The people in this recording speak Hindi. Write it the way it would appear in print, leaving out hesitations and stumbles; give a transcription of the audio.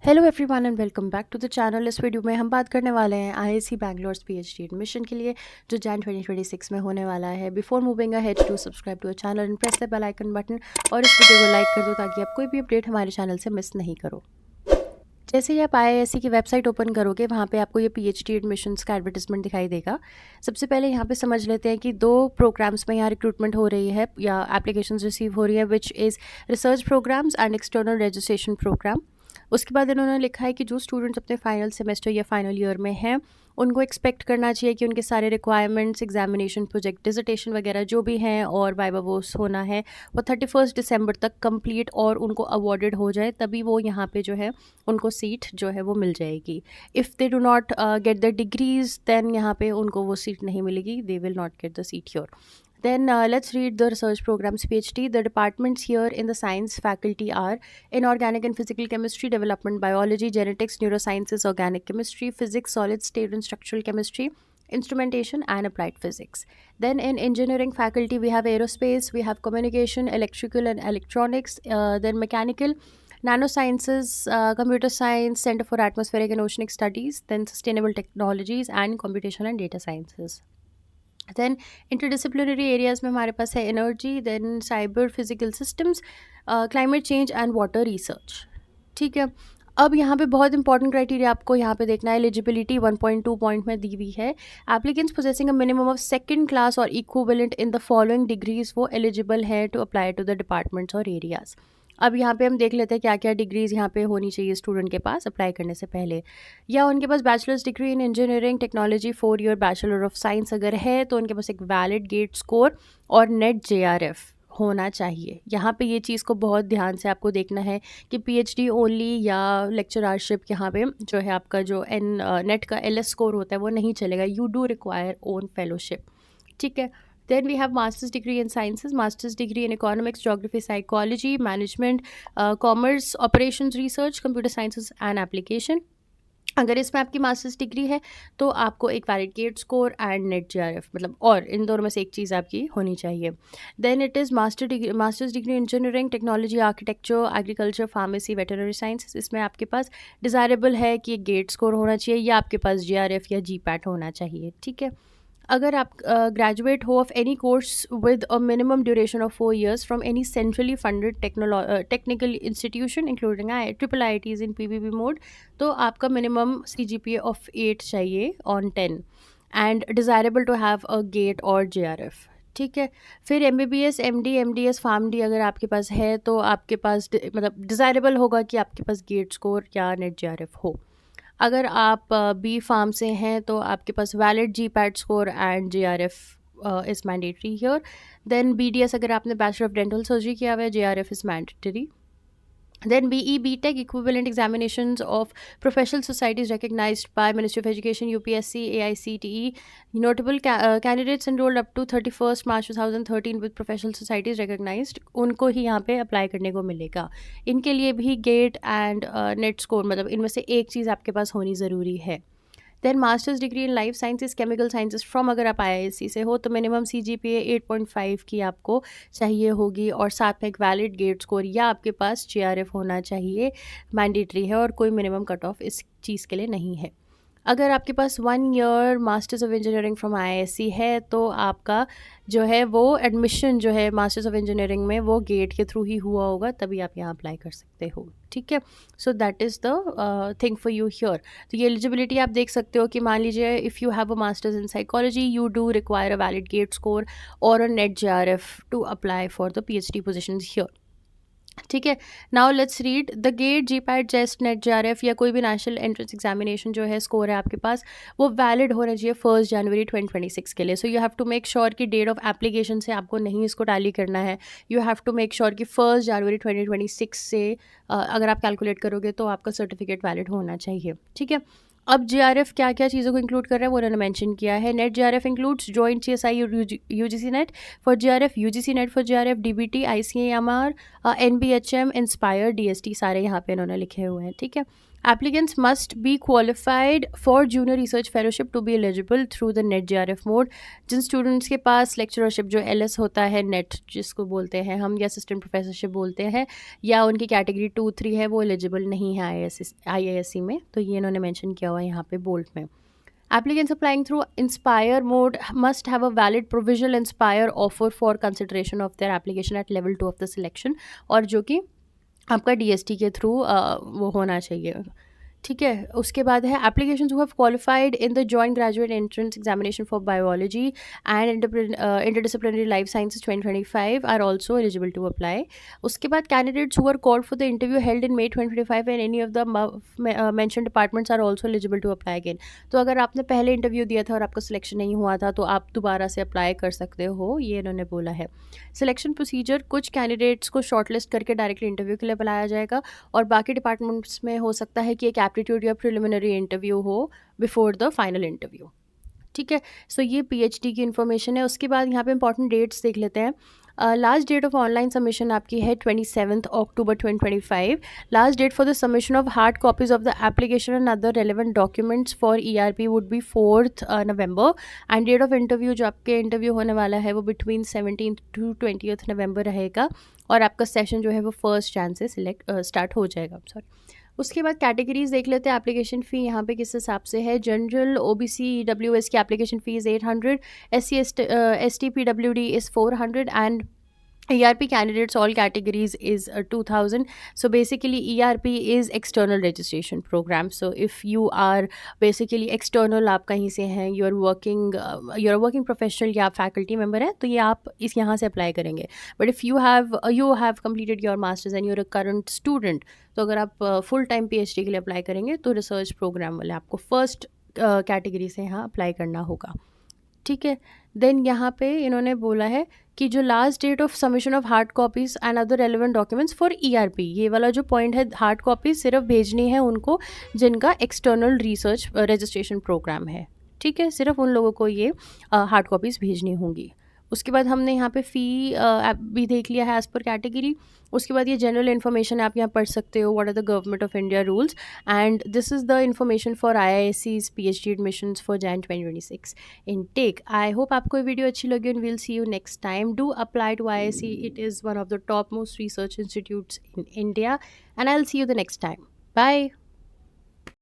Hello everyone and welcome back to the channel. इस वीडियो में हम बात करने वाले हैं आईआईसी बैंगलोर पीएचडी एडमिशन के लिए जो जैन 2026 में होने वाला है। Before moving ahead to subscribe to a channel and press the bell icon button और इस वीडियो को लाइक कर दो ताकि आप कोई भी अपडेट हमारे चैनल से मिस नहीं करो। जैसे ही आप आईआईसी की वेबसाइट ओपन करोगे वहाँ पे आपको ये पीएचडी एडमिशन्स का एडवर्टिजमेंट दिखाई देगा। सबसे पहले यहाँ पे समझ लेते हैं कि दो प्रोग्राम्स में यहाँ रिक्रूटमेंट हो रही है या एप्लीकेशंस रिसीव हो रही है, which is research programs and external registration program. उसके बाद इन्होंने लिखा है कि जो स्टूडेंट्स अपने फाइनल सेमेस्टर या फाइनल ईयर में हैं उनको एक्सपेक्ट करना चाहिए कि उनके सारे रिक्वायरमेंट्स, एग्जामिनेशन, प्रोजेक्ट, डिसर्टेशन वगैरह जो भी हैं और वाइवा वोस होना है वो 31 दिसंबर तक कंप्लीट और उनको अवॉर्डेड हो जाए, तभी वो यहाँ पे जो है उनको सीट जो है वो मिल जाएगी। If they do not get the degrees then यहाँ पे उनको वो सीट नहीं मिलेगी, they will not get the seat your. Then let's read the research programs PhD. The departments here in the science faculty are inorganic and physical chemistry, development biology, genetics, neurosciences, organic chemistry, physics, solid state and structural chemistry, instrumentation and applied physics. Then in engineering faculty we have aerospace, we have communication, electrical and electronics, then mechanical, nanosciences, computer science, center for atmospheric and oceanic studies, then sustainable technologies and computation and data sciences. Then interdisciplinary areas में हमारे पास है energy, then cyber physical systems, climate change and water research. ठीक है, अब यहाँ पे बहुत इंपॉर्टेंट क्राइटेरिया आपको यहाँ पे देखना है। एलिजिबिलिटी 1.2 पॉइंट में दी हुई है। Applicants possessing a minimum of second class और equivalent in the following degrees वो एलिजिबल है to apply to the departments और एरियाज़। अब यहाँ पे हम देख लेते हैं क्या क्या डिग्रीज़ यहाँ पे होनी चाहिए स्टूडेंट के पास अप्लाई करने से पहले। या उनके पास bachelor's degree in engineering technology 4 year bachelor of science अगर है तो उनके पास एक वैलिड गेट स्कोर और नेट जेआरएफ होना चाहिए। यहाँ पे ये चीज़ को बहुत ध्यान से आपको देखना है कि पीएचडी ओनली या लेक्चररशिप यहाँ पे जो है आपका जो नेट का एलएस स्कोर होता है वो नहीं चलेगा। You do require own fellowship. ठीक है, then we have master's degree in sciences, master's degree in economics, geography, psychology, management, commerce, operations research, computer sciences and application। अगर इसमें आपकी मास्टर्स डिग्री है तो आपको एक valid GATE score and NET JRF मतलब और इन दोनों में से एक चीज़ आपकी होनी चाहिए। Then it is masters degree engineering technology, architecture, agriculture, pharmacy, veterinary sciences. इसमें आपके पास डिज़ायरेबल है कि एक गेट स्कोर होना चाहिए या आपके पास जीआरएफ या जीपैट होना चाहिए। ठीक है, अगर आप ग्रेजुएट हो of any course with a minimum duration of 4 years from any centrally funded technical institution including triple I Ts in PPP mode, तो आपका मिनिमम CGPA ऑफ 8 चाहिए on 10 and desirable to have a GATE और JRF। ठीक है, फिर MBBS, MD, MDS, फार्म-डी अगर आपके पास है तो आपके पास मतलब डिज़ायरेबल होगा कि आपके पास गेट स्कोर या नेट JRF हो। अगर आप बी फार्म से हैं तो आपके पास valid GPAT score and JRF is mandatory here. Then BDS अगर आपने बैचलर ऑफ डेंटल सर्जरी किया हुआ है, JRF is mandatory. Then BE, BTech equivalent examinations of professional societies recognized by Ministry of Education, UPSC, AICTE. Notable candidates enrolled up to 31st March 2013 with professional societies recognized, उनको ही यहाँ पे अप्लाई करने को मिलेगा। इनके लिए भी गेट एंड नेट स्कोर मतलब इनमें से एक चीज़ आपके पास होनी ज़रूरी है। Then masters degree in life sciences, chemical sciences from अगर आप आईआईएससी से हो तो मिनिमम CGPA 8.5 की आपको चाहिए होगी और साथ में एक वैलिड गेट स्कोर या आपके पास JRF होना चाहिए, मैंडेटरी है और कोई मिनिमम कट ऑफ इस चीज़ के लिए नहीं है। अगर आपके पास 1 year masters of engineering from IISc है तो आपका जो है वो एडमिशन जो है मास्टर्स ऑफ इंजीनियरिंग में वो गेट के थ्रू ही हुआ होगा, तभी आप यहाँ अप्लाई कर सकते हो। ठीक है, so that is the thing for you here. तो ये एलिजिबिलिटी आप देख सकते हो कि मान लीजिए if you have a masters in psychology you do require a valid GATE score और a NET JRF to apply for the PhD positions here. ठीक है, now let's read the GATE, GPAT, JEST, NET, JRF या कोई भी नेशनल एंट्रेंस एग्जामिनेशन जो है स्कोर है आपके पास वो वैलिड होना चाहिए 1 जनवरी 2026 के लिए। So you have to make sure कि डेट ऑफ एप्लीकेशन से आपको नहीं इसको टैली करना है। You have to make sure कि 1 जनवरी 2026 से अगर आप कैलकुलेट करोगे तो आपका सर्टिफिकेट वैलिड होना चाहिए। ठीक है, अब JRF क्या क्या चीज़ों को इंक्लूड कर रहा है वो उन्होंने मेंशन किया है. Net JRF includes joint CSI UGC net for JRF, UGC net for JRF, DBT, ICAMR, NBHM, inspire, DST, सारे यहाँ पे इन्होंने लिखे हुए हैं. ठीक है. Applicants must be qualified for junior research fellowship to be eligible through the NET JRF mode. जिन स्टूडेंट्स के पास लेक्चरशिप जो LS होता है, नेट जिसको बोलते हैं हम, या असिस्टेंट प्रोफेसरशिप बोलते हैं, या उनकी कैटेगरी 2-3 है, वो एलिजिबल नहीं है IISc में. तो ये इन्होंने मेंशन किया हुआ है यहाँ पे बोल्ड में. Applicants applying through Inspire mode must have a valid provisional Inspire offer for consideration of their application at level 2 of the selection, और जो कि आपका DST के थ्रू वो होना चाहिए. ठीक है. उसके बाद है applications who have qualified in the joint graduate entrance examination for biology and interdisciplinary life sciences 2025 are also eligible to apply. उसके बाद candidates who are called for the interview held in May 2025 and any of the mentioned departments are also eligible to apply again. तो अगर आपने पहले इंटरव्यू दिया था और आपका सिलेक्शन नहीं हुआ था तो आप दोबारा से अप्लाई कर सकते हो, ये इन्होंने बोला है. सिलेक्शन प्रोसीजर, कुछ कैंडिडेट्स को शॉर्टलिस्ट करके डायरेक्टली इंटरव्यू के लिए बुलाया जाएगा और बाकी डिपार्टमेंट्स में हो सकता है कि एक एप्टीट्यूड या प्रिलिमिनरी इंटरव्यू हो बिफोर द फाइनल इंटरव्यू. ठीक है. सो ये PhD की इन्फॉर्मेशन है. उसके बाद यहाँ पे इंपॉर्टेंट डेट्स देख लेते हैं. Last date of online submission आपकी है 27 October 2025. Last date for the submission of hard copies of the application and other relevant documents for ERP would be 4th November. And date of interview, जो आपके इंटरव्यू होने वाला है वो between 17th to 20th November रहेगा, और आपका सेशन जो है वो 1 Jan से स्टार्ट हो जाएगा. सॉरी. उसके बाद कैटेगरीज देख लेते हैं. एप्लीकेशन फ़ी यहाँ पे किस हिसाब से है. जनरल OBC EWS की application fees 800, SC ST PWD is 400 and ERP candidates all categories is 2000. So basically ERP is external registration program. So if you are basically external, आप कहीं से हैं, you're a working professional या आप faculty member हैं, तो ये आप इस यहाँ से apply करेंगे. But if you have completed your masters and you're a current student, तो अगर आप full time PhD के लिए apply करेंगे तो research program वाले आपको first category से यहाँ apply करना होगा. ठीक है. देन यहाँ पे इन्होंने बोला है कि जो last date of submission of hard copies and other relevant documents for ERP, ये वाला जो पॉइंट है, हार्ड कॉपीज़ सिर्फ भेजनी है उनको जिनका एक्सटर्नल रिसर्च रजिस्ट्रेशन प्रोग्राम है. ठीक है. सिर्फ उन लोगों को ये हार्ड कॉपीज़ भेजनी होंगी. उसके बाद हमने यहाँ पे फ़ी भी देख लिया है एज़ पर कैटेगरी. उसके बाद ये जनरल इन्फॉर्मेशन आप यहाँ पढ़ सकते हो. What are the government of India rules, and this is the information for IISc's PhD admissions for Jan 2026 intake. I hope आपको ये वीडियो अच्छी लगी and will see you next time. Do apply to IISc. It is one of the top most research institutes in India, and I will see you the next time. Bye.